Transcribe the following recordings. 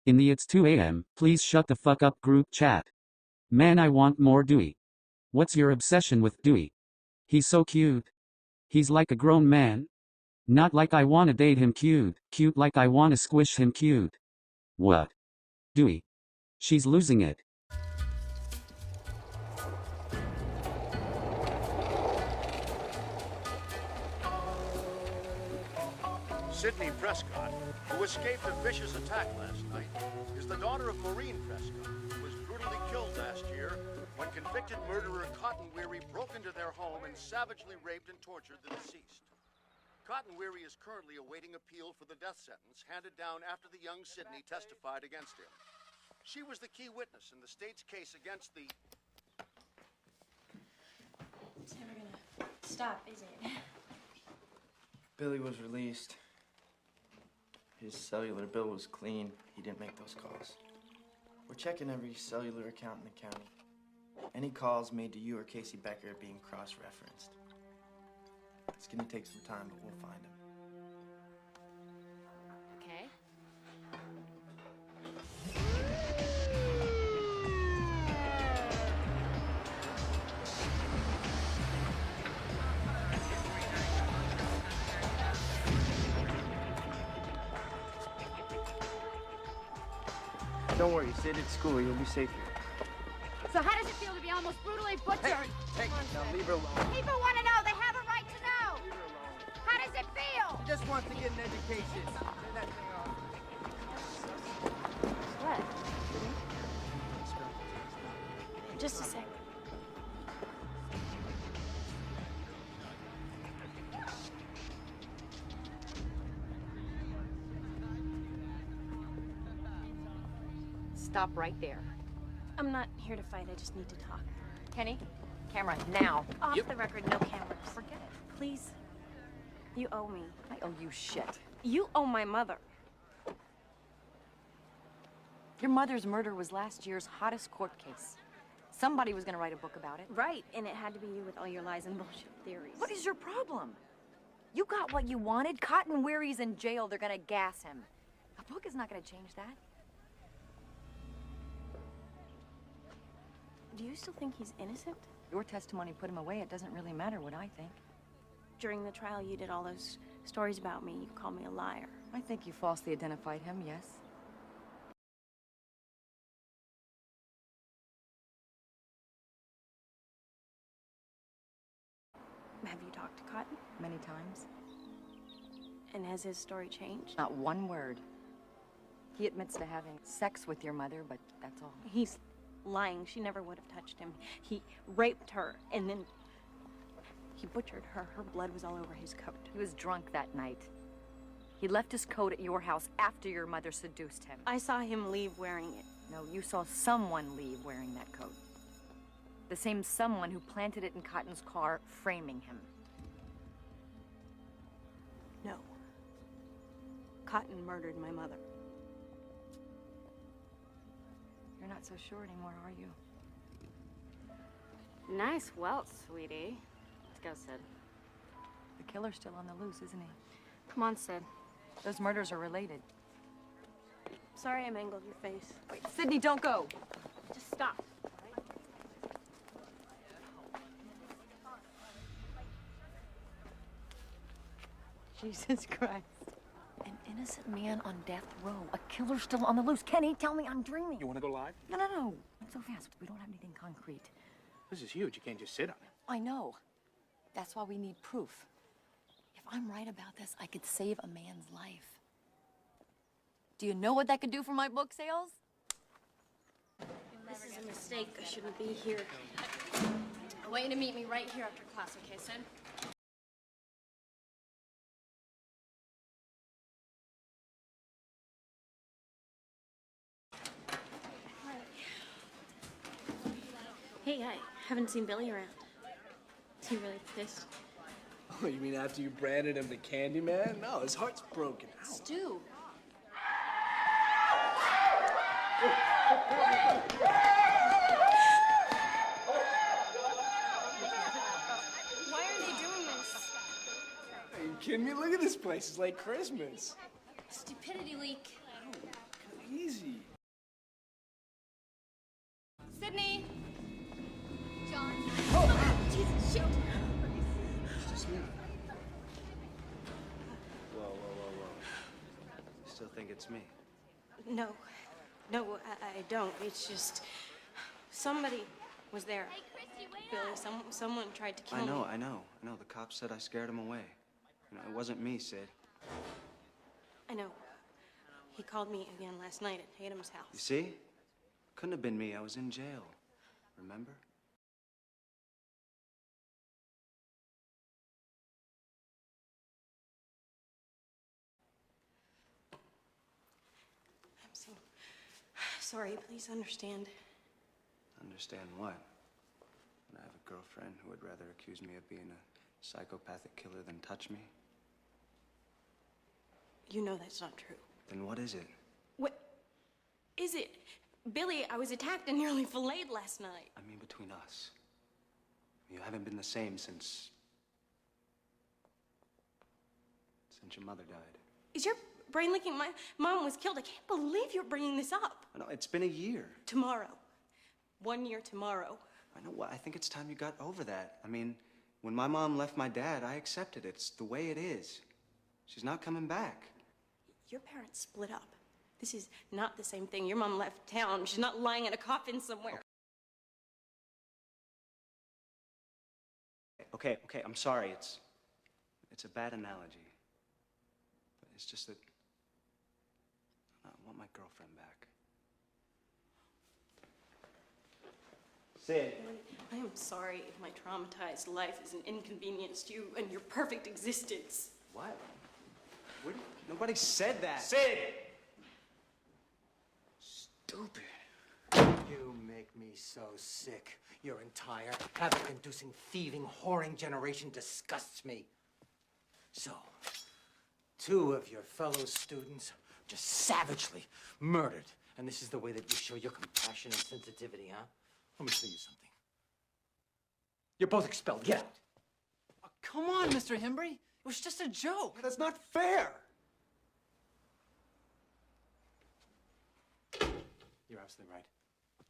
In the It's 2 a.m., please shut the fuck up group chat. Man, I want more Dewey. What's your obsession with Dewey? He's so cute. He's like a grown man. Not like I wanna date him cute, cute like I wanna squish him cute. What? Dewey. She's losing it. Sydney Prescott, who escaped a vicious attack last night, is the daughter of Maureen Prescott, who was brutally killed last year when convicted murderer Cotton Weary broke into their home and savagely raped and tortured the deceased. Cotton Weary is currently awaiting appeal for the death sentence handed down after the young Sydney testified against him. She was the key witness in the state's case against the... It's never gonna stop, is it? Billy was released. His cellular bill was clean. He didn't make those calls. We're checking every cellular account in the county. Any calls made to you or Casey Becker are being cross-referenced. It's gonna take some time, but we'll find him. Okay. Don't worry, Sid, it's school. You'll be safe here. So how does it feel to be almost brutally butchered? Hey, now leave her alone. People want to know. They have a right to know. Leave her alone. How does it feel? She just wants to get an education. Turn that thing off. What? Just a sec. Stop right there. I'm not here to fight. I just need to talk. Kenny, camera now. Off the record, no cameras. Forget it. Please. You owe me. I owe you shit. You owe my mother. Your mother's murder was last year's hottest court case. Somebody was gonna write a book about it. Right, and it had to be you with all your lies and bullshit theories. What is your problem? You got what you wanted. Cotton Weary's in jail. They're gonna gas him. A book is not gonna change that. Do you still think he's innocent? Your testimony put him away. It doesn't really matter what I think. During the trial, you did all those stories about me. You called me a liar. I think you falsely identified him, yes. Have you talked to Cotton? Many times. And has his story changed? Not one word. He admits to having sex with your mother, but that's all. He's lying. She never would have touched him. He raped her, and then he butchered her. Her blood was all over his coat. He was drunk that night. He left his coat at your house after your mother seduced him. I saw him leave wearing it. No, you saw someone leave wearing that coat. The same someone who planted it in Cotton's car, framing him. No. Cotton murdered my mother. You're not so sure anymore, are you? Nice welt, sweetie. Let's go, Sid. The killer's still on the loose, isn't he? Come on, Sid. Those murders are related. Sorry I mangled your face. Wait, Sydney, don't go. Just stop. Jesus Christ. An innocent man on death row. A killer still on the loose. Kenny, tell me I'm dreaming. You want to go live? No, no, no. Not so fast. We don't have anything concrete. This is huge. You can't just sit on it. I know. That's why we need proof. If I'm right about this, I could save a man's life. Do you know what that could do for my book sales? This is a mistake. I shouldn't be here. I want you to meet me right here after class, okay, Sid? Hey, I haven't seen Billy around. Is he really pissed? Oh, you mean after you branded him the Candy Man? No, his heart's broken. Ow. Stu. Why are they doing this? Are you kidding me? Look at this place. It's like Christmas. Stupidity leak. Easy. it's me. No, I don't. It's just somebody was there. Hey, Christy, wait Billy, up! someone tried to kill I know, me. I know. The cops said I scared him away. You know, it wasn't me, Sid. I know. He called me again last night at Tatum's house. You see? Couldn't have been me. I was in jail. Remember? I'm so sorry. Please understand. Understand what? When I have a girlfriend who would rather accuse me of being a psychopathic killer than touch me? You know that's not true. Then what is it? What is it? Billy, I was attacked and nearly filleted last night. I mean, between us. You haven't been the same since your mother died. Is your brain leaking? My mom was killed. I can't believe you're bringing this up. I know, it's been a year. Tomorrow. 1 year tomorrow. I know, I think it's time you got over that. I mean, when my mom left my dad, I accepted it. It's the way it is. She's not coming back. Your parents split up. This is not the same thing. Your mom left town. She's not lying in a coffin somewhere. Okay, I'm sorry. It's a bad analogy. But it's just that I want my girlfriend back. Sid. I am sorry if my traumatized life is an inconvenience to you and your perfect existence. What? Nobody said that. Sid! Stupid. You make me so sick. Your entire havoc-inducing, thieving, whoring generation disgusts me. So, 2 of your fellow students just savagely murdered. And this is the way that you show your compassion and sensitivity, huh? Let me show you something. You're both expelled. Get out. Oh, come on, Mr. Hembry. It was just a joke. That's not fair. You're absolutely right.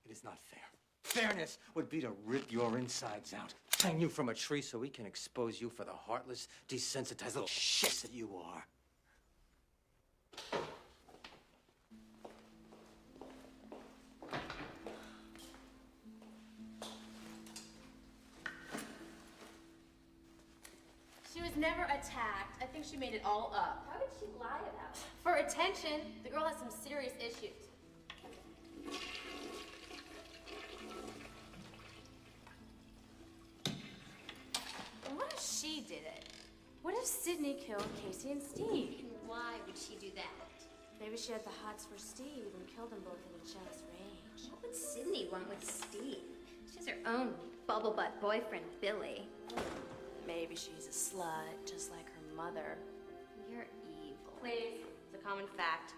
It is not fair. Fairness would be to rip your insides out, hang you from a tree so we can expose you for the heartless, desensitized little shits that you are. She was never attacked. I think she made it all up. How did she lie about it? For attention. The girl has some serious issues. What if she did it? What if Sydney killed Casey and Steve? Why would she do that? Maybe she had the hots for Steve and killed them both in a jealous rage. What would Sydney want with Steve? She has her own bubble butt boyfriend, Billy. Maybe she's a slut, just like her mother. You're evil. Ladies, it's a common fact.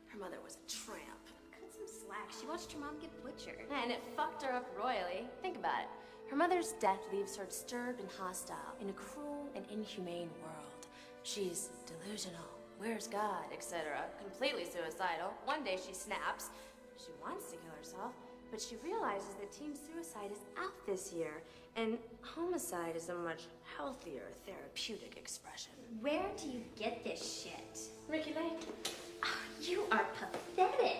Her mother was a tramp. Cut some slack. She watched her mom get butchered. And it fucked her up royally. Think about it. Her mother's death leaves her disturbed and hostile in a cruel and inhumane world. She's delusional, where's God, etc. Completely suicidal. One day she snaps. She wants to kill herself, but she realizes that teen suicide is out this year, and homicide is a much healthier therapeutic expression. Where do you get this shit? Ricky Lake. Oh, you are pathetic. Pathetic.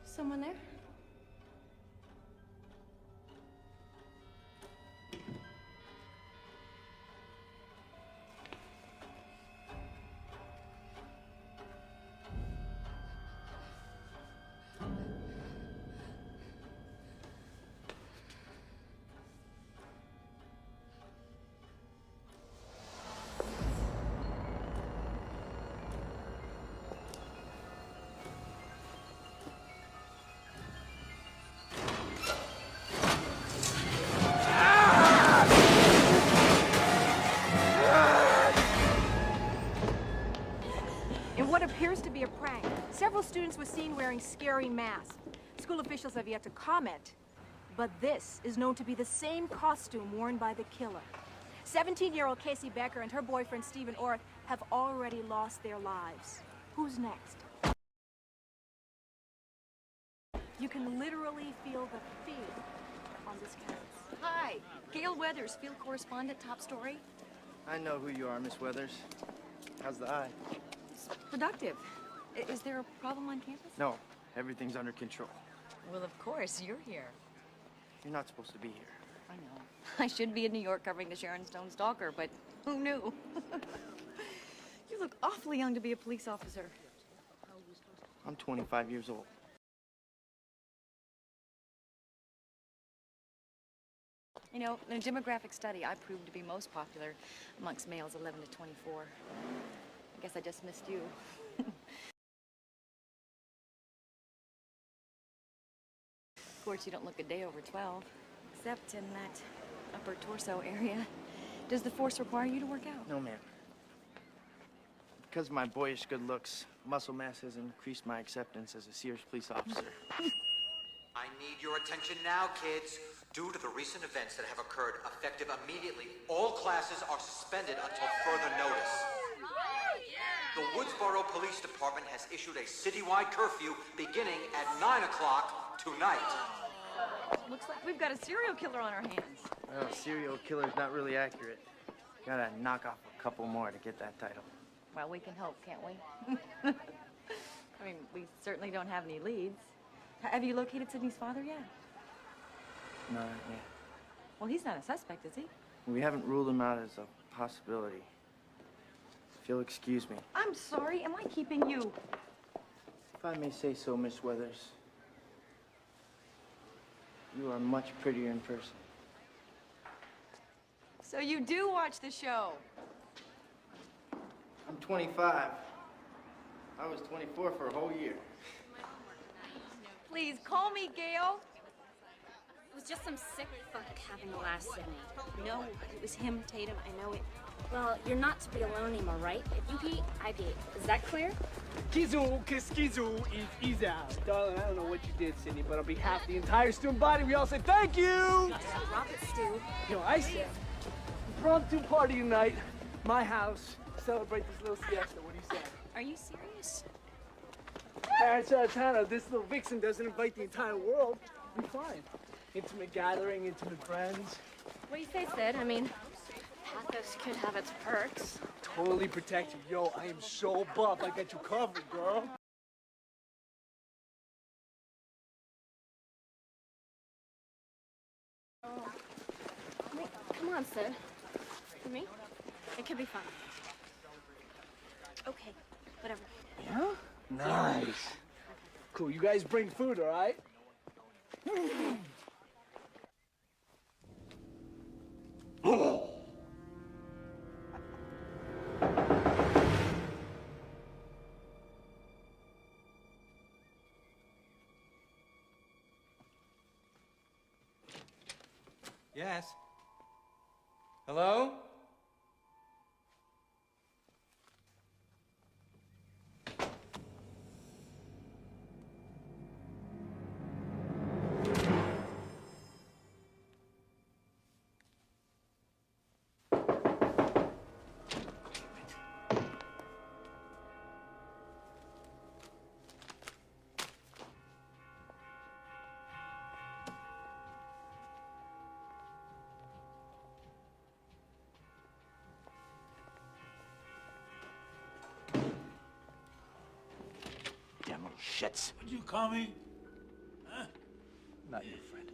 Someone there? In what appears to be a prank, several students were seen wearing scary masks. School officials have yet to comment, but this is known to be the same costume worn by the killer. 17-year-old Casey Becker and her boyfriend Stephen Orth have already lost their lives. Who's next? You can literally feel the fear on this campus. Hi, Gail Weathers, field correspondent, top story. I know who you are, Miss Weathers. How's the eye? It's productive. Is there a problem on campus? No, everything's under control. Well, of course, you're here. You're not supposed to be here. I know. I should be in New York covering the Sharon Stone stalker, but who knew? You look awfully young to be a police officer. I'm 25 years old. You know, in a demographic study, I proved to be most popular amongst males 11 to 24. I guess I just missed you. Of course, you don't look a day over 12, except in that upper torso area. Does the force require you to work out? No, ma'am. Because of my boyish good looks, muscle mass has increased my acceptance as a serious police officer. I need your attention now, kids. Due to the recent events that have occurred, effective immediately, all classes are suspended until further notice. The Woodsboro Police Department has issued a citywide curfew beginning at 9 o'clock tonight. Looks like we've got a serial killer on our hands. Well, serial killer's not really accurate. Gotta knock off a couple more to get that title. Well, we can hope, can't we? I mean, we certainly don't have any leads. Have you located Sydney's father yet? No, not yet. Well, he's not a suspect, is he? We haven't ruled him out as a possibility. If you'll excuse me. I'm sorry, am I keeping you? If I may say so, Miss Weathers, you are much prettier in person. So you do watch the show? I'm 25. I was 24 for a whole year. Please, call me Gail. It was just some sick fuck having the last Sydney. No, it was him, Tatum. I know it. Well, you're not to be alone anymore, right? If you pee, I pee. Is that clear? Kizu, Kiskizu is out. Darling, I don't know what you did, Sydney, but on behalf of the entire student body, we all say thank you! Rocket stew. You know, I said, impromptu party tonight, my house, celebrate this little siesta. What do you say? Are you serious? Parents out of town, this little vixen doesn't invite the entire world. We'll be fine. Intimate gathering, intimate friends. What do you say, Sid? I mean, pathos could have its perks. Totally protect you. Yo, I am so buff. I got you covered, girl. Wait, come on, Sid. For me, it could be fun. Okay, whatever. Yeah? Nice. Cool, you guys bring food, all right? Yes. Hello? Damn little shits. What'd you call me? Huh? Not your friend.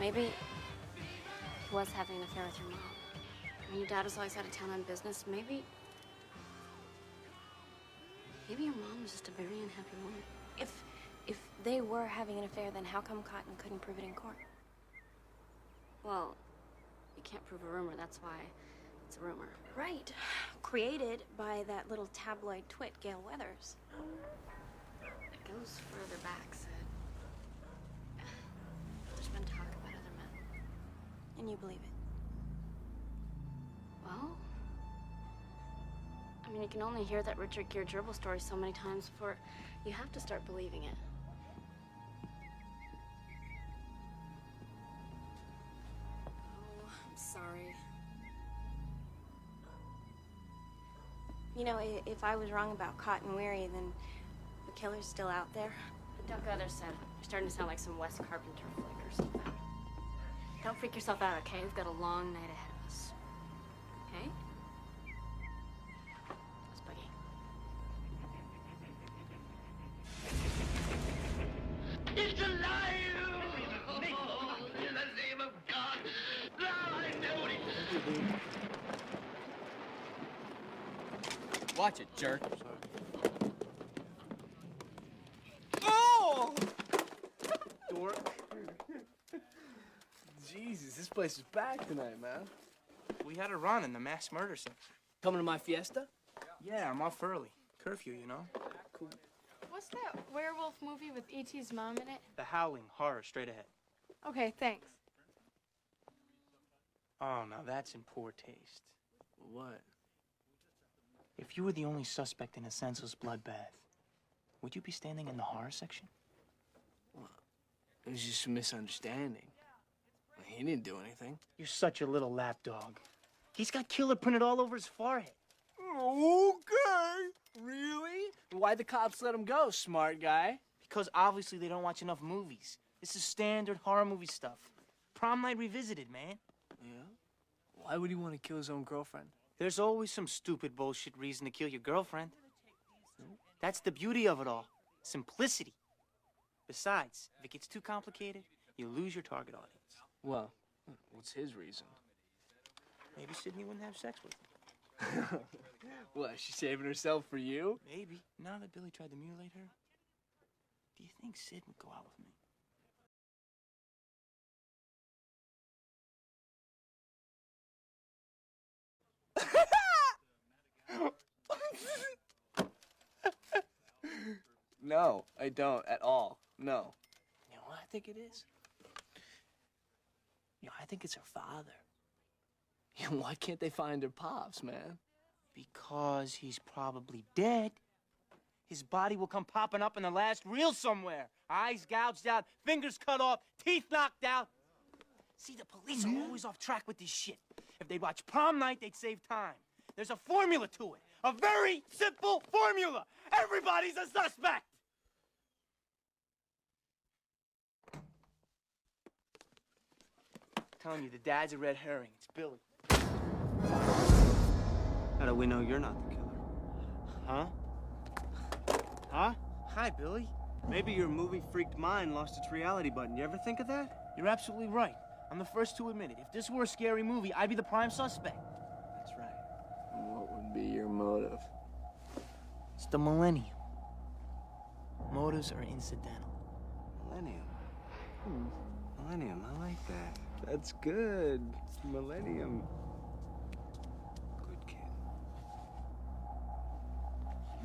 Maybe he was having an affair with your mom. I mean, your dad was always out of town on business. Maybe your mom was just a very unhappy woman. If they were having an affair, then how come Cotton couldn't prove it in court? Well, you can't prove a rumor. That's why it's a rumor. Right. Created by that little tabloid twit, Gail Weathers. It goes further back, Sid. There's been talk about other men. And you believe it? Well, I mean, you can only hear that Richard Gere gerbil story so many times before you have to start believing it. Oh, I'm sorry. You know, if I was wrong about Cotton Weary, then the killer's still out there. Duck others said. You're starting to sound like some Wes Carpenter flick or something. Don't freak yourself out, okay? We've got a long night ahead of us. Okay? Let's boogie. It's alive! In the name of God! Now I know it! Watch it, jerk. Oh! Dork. Jesus, this place is packed tonight, man. We had a run in the mass murder section. Coming to my fiesta? Yeah, I'm off early. Curfew, you know? Cool. What's that werewolf movie with E.T.'s mom in it? The Howling, horror, straight ahead. Okay, thanks. Oh, now that's in poor taste. What? If you were the only suspect in a senseless bloodbath, would you be standing in the horror section? Well, it was just a misunderstanding. He didn't do anything. You're such a little lapdog. He's got killer printed all over his forehead. Okay. Really? Why'd the cops let him go, smart guy? Because obviously they don't watch enough movies. This is standard horror movie stuff. Prom Night Revisited, man. Yeah? Why would he want to kill his own girlfriend? There's always some stupid bullshit reason to kill your girlfriend. That's the beauty of it all. Simplicity. Besides, if it gets too complicated, you lose your target audience. Well, what's his reason? Maybe Sydney wouldn't have sex with him. What, is she saving herself for you? Maybe. Now that Billy tried to mutilate her, do you think Sid would go out with me? No, I don't at all. No. You know what I think it is? You know, I think it's her father. You know, why can't they find her pops, man? Because he's probably dead. His body will come popping up in the last reel somewhere. Eyes gouged out, fingers cut off, teeth knocked out. See, the police are always off track with this shit. If they watch Prom Night, they'd save time. There's a formula to it. A very simple formula. Everybody's a suspect. I'm telling you, the dad's a red herring. It's Billy. How do we know you're not the killer? Huh? Huh? Hi, Billy. Maybe your movie freaked mind lost its reality button. You ever think of that? You're absolutely right. I'm the first to admit it. If this were a scary movie, I'd be the prime suspect. That's right. What would be your motive? It's the millennium. Motives are incidental. Millennium. Millennium, I like that. That's good. Millennium. Good kid.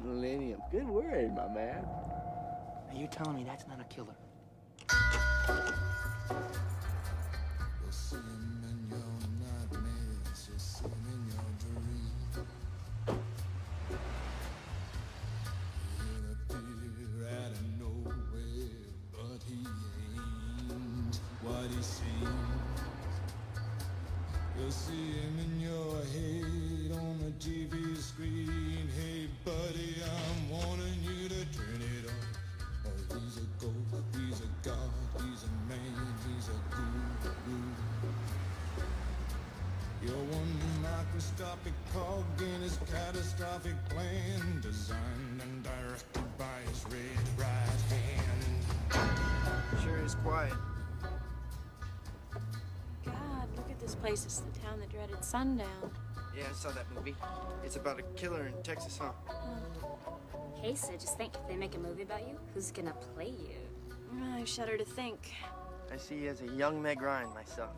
Millennium. Good word, my man. Now you're telling me that's not a killer? You'll see him in your nightmares, you'll see him in your dreams. He'll appear out of nowhere, but he ain't what he seems. You'll see him in your head on the TV screen. Hey, buddy, I'm warning you to turn it on. He's a ghost, he's a god, he's a man, he's a guru. You're one microscopic cog in his catastrophic plan, designed and directed by his red right hand. Sure is quiet. This place is the town that dreaded sundown. Yeah, I saw that movie. It's about a killer in Texas, huh? Hey, Sid, just think, if they make a movie about you, who's gonna play you? I shudder to think. I see you as a young Meg Ryan myself.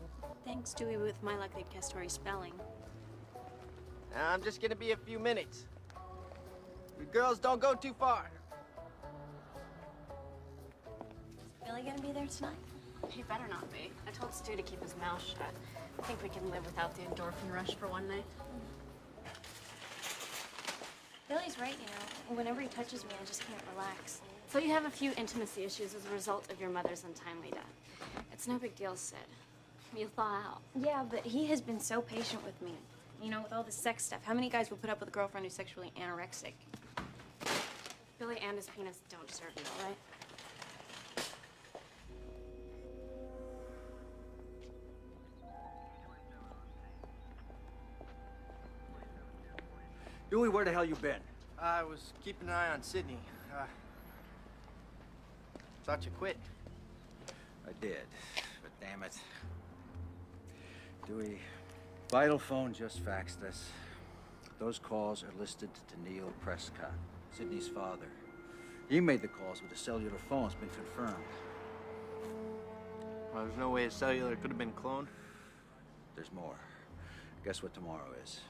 Thanks, Dewey, with my luck they'd cast Tori spelling. I'm just gonna be a few minutes. You girls don't go too far. Is Billy gonna be there tonight? He better not be. I told Stu to keep his mouth shut. I think we can live without the endorphin rush for one night. Billy's right, you know. Whenever he touches me, I just can't relax. So you have a few intimacy issues as a result of your mother's untimely death. It's no big deal, Sid. You'll thaw out. Yeah, but he has been so patient with me. You know, with all the sex stuff. How many guys will put up with a girlfriend who's sexually anorexic? Billy and his penis don't deserve you, all right? Dewey, where the hell you been? I was keeping an eye on Sydney. Thought you quit. I did, but damn it. Dewey, Vital Phone just faxed us. Those calls are listed to Neil Prescott, Sydney's father. He made the calls with a cellular phone. It's been confirmed. Well, there's no way a cellular could have been cloned. There's more. Guess what tomorrow is?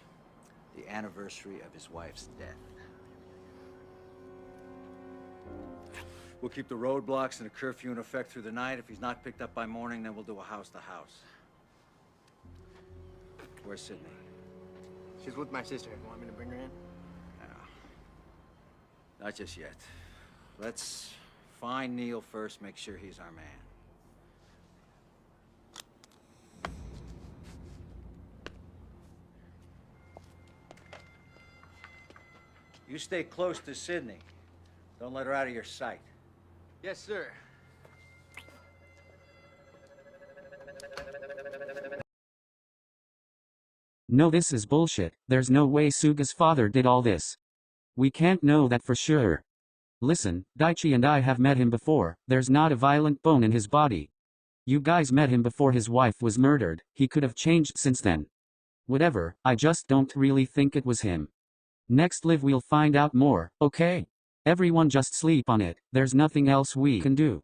The anniversary of his wife's death. We'll keep the roadblocks and the curfew in effect through the night. If he's not picked up by morning, then we'll do a house-to-house. Where's Sydney? She's with my sister. You want me to bring her in? No. Not just yet. Let's find Neil first, make sure he's our man. You stay close to Sydney. Don't let her out of your sight. Yes, sir. No, this is bullshit. There's no way Suga's father did all this. We can't know that for sure. Listen, Daichi and I have met him before. There's not a violent bone in his body. You guys met him before his wife was murdered. He could have changed since then. Whatever, I just don't really think it was him. Next live we'll find out more, okay? Everyone just sleep on it. There's nothing else we can do.